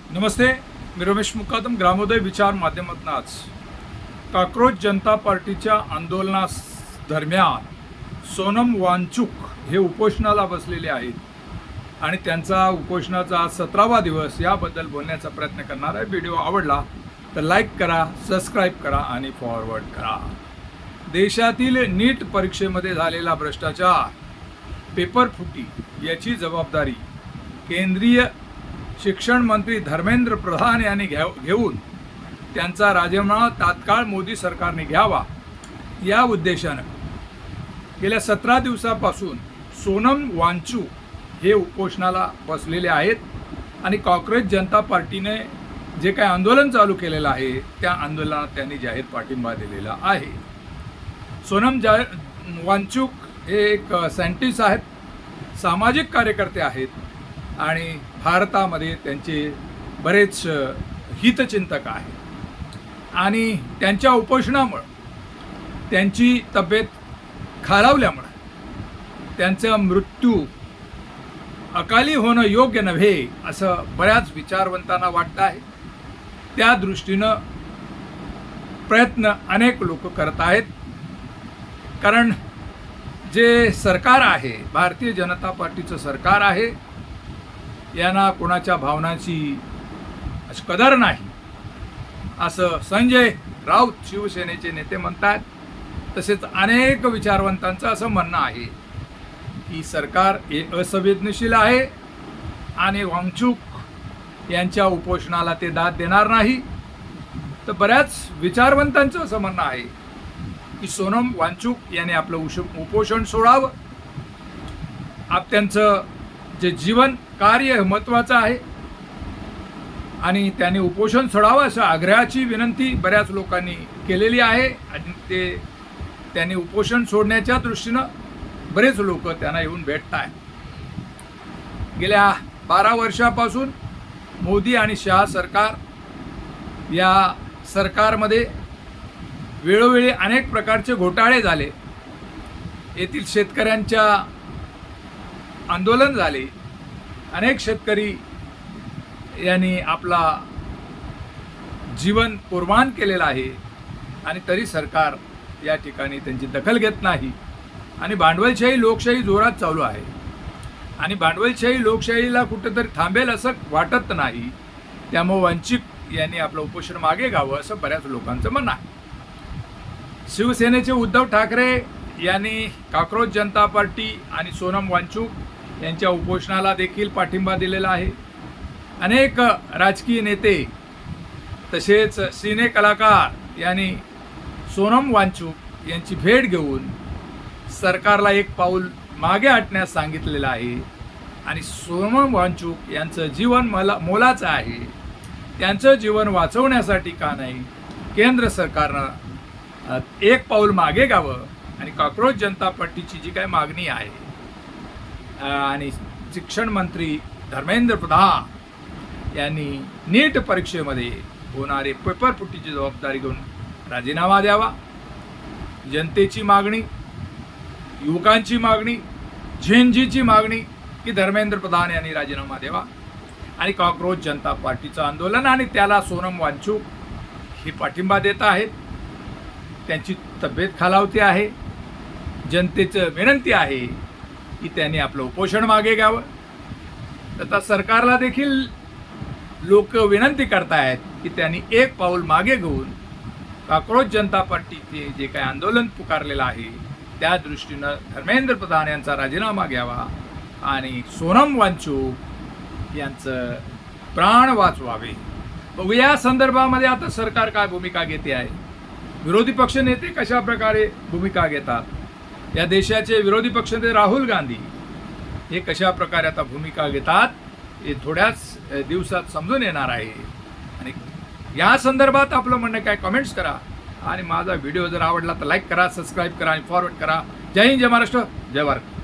नमस्ते, मी रमेश मुकादम ग्रामोदय विचार माध्यमातून आज कॉकरोच जनता पार्टीच्या आंदोलनादरम्यान सोनम वांगचुक हे उपोषणाला बसलेले आहेत आणि त्यांचा उपोषणाचा आज 17वा दिवस याबद्दल बोलण्याचा प्रयत्न करणार आहे। व्हिडिओ आवडला तर लाईक करा, सबस्क्राईब करा आणि फॉरवर्ड करा। देशातील नीट परीक्षेमध्ये झालेला भ्रष्टाचार, पेपर फुटी याची जबाबदारी केंद्रीय शिक्षण मंत्री धर्मेंद्र प्रधान यांनी घेऊन त्यांचा राजीनामा तात्काळ मोदी सरकारने घ्यावा या उद्देशाने गेल्या 17 दिवसापासून सोनम वांगचुक हे उपोषणाला बसलेले आहेत आणि कॉकरोच जनता पार्टीने जे काही आंदोलन चालू केलेलं आहे त्या आंदोलनात त्यांनी जाहीर पाठिंबा दिलेला आहे। सोनम वांगचुक हे एक सायंटिस्ट आहेत, सामाजिक कार्यकर्ते आहेत आणि भारतामध्ये त्यांचे बरेच हितचिंतक आहेत आणि त्यांच्या उपोषणामुळे त्यांची तब्येत खालावल्यामुळे त्यांचा मृत्यू अकाली होणं योग्य नव्हे असं बऱ्याच विचारवंतांना वाटतं आहे। त्या दृष्टीनं प्रयत्न अनेक लोक करत आहेत, कारण जे सरकार आहे, भारतीय जनता पार्टीचं सरकार आहे, यांना कोणाच्या भावनांची कदर नाही असं संजय राऊत शिवसेनेचे नेते म्हणतात। तसेच अनेक विचारवंतांचं असं म्हणणं आहे की सरकार हे असंवेदनशील आहे आणि वांगचुक यांच्या उपोषणाला ते दाद देणार नाही। तर बऱ्याच विचारवंतांचं असं म्हणणं आहे की सोनम वांगचुक यांनी आपलं उपोषण सोडावं, त्यांचं जे जीवन कार्य महत्त्वाचं आहे आणि त्यांनी उपोषण सोडावं असं आग्रहाची विनंती बऱ्याच लोकांनी केलेली आहे आणि त्यांनी उपोषण सोडण्याच्या दृष्टीनं बरेच लोक त्यांना येऊन भेटत आहेत। गेल्या 12 वर्षापासून मोदी आणि शहा सरकार या सरकारमध्ये वेळोवेळी अनेक प्रकारचे घोटाळे झाले, येथील शेतकऱ्यांच्या आंदोलन झाले, अनेक शेतकरी यांनी आपला जीवन कुर्बान केलेलं आहे आणि तरी सरकार या ठिकाणी त्यांची दखल घेत नाही आणि भांडवलशाही लोकशाही जोरात चालू आहे आणि भांडवलशाही लोकशाहीला कुठेतरी थांबेल असं वाटत नाही। त्यामुळे वांगचुक यांनी आपलं उपोषण मागे घ्यावं असं बऱ्याच लोकांचं म्हणणं आहे। शिवसेनेचे उद्धव ठाकरे यांनी कॉकरोच जनता पार्टी आणि सोनम वांगचुक यांच्या उपोषणाला देखील पाठिंबा दिलेला आहे। अनेक राजकीय नेते तसेच सिने कलाकार यांनी सोनम वांगचुक यांची भेट घेऊन सरकारला एक पाऊल मागे हटण्यास सांगितलेलं आहे आणि सोनम वांगचुक यांचं जीवन मोलाचं आहे, त्यांचं जीवन वाचवण्यासाठी का नाही केंद्र सरकारनं एक पाऊल मागे घ्यावं आणि कॉकरोच जनता पार्टीची जी काही मागणी आहे आणि शिक्षण मंत्री धर्मेंद्र प्रधान यांनी नीट परीक्षेमध्ये होणारे पेपर फुटीची जबाबदारी घेऊन राजीनामा द्यावा। जनतेची मागणी, युवकांची मागणी, झेनजीची मागणी की धर्मेंद्र प्रधान यांनी राजीनामा द्यावा आणि कॉकरोच जनता पार्टीचं आंदोलन आणि त्याला सोनम वांगचुक ही पाठिंबा देत आहेत। त्यांची तब्येत खालावते आहे, जनतेचं विनंती आहे की त्यांनी आपलं उपोषण मागे घ्यावं। आता सरकारला देखील लोक विनंती करतायत की त्यांनी एक पाऊल मागे घेऊन कॉकरोच जनता पार्टीचे जे काही आंदोलन पुकारलेलं आहे त्या दृष्टीनं धर्मेंद्र प्रधान यांचा राजीनामा घ्यावा आणि सोनम वांगचुक यांचं प्राण वाचवावे। बघूया या संदर्भामध्ये आता सरकार काय भूमिका घेते आहे, विरोधी पक्षनेते कशा प्रकारे भूमिका घेतात, या देशाचे विरोधी पक्षनेते राहुल गांधी हे कशा प्रकारे आता भूमिका घेतात हे थोड्याच दिवसात समजून येणार आहे। आणि या संदर्भात आपलं म्हणणं काय कमेंट्स करा आणि माझा व्हिडिओ जर आवडला तर लाईक करा, सबस्क्राईब करा आणि फॉरवर्ड करा। जय हिंद, जय महाराष्ट्र, जय भारत।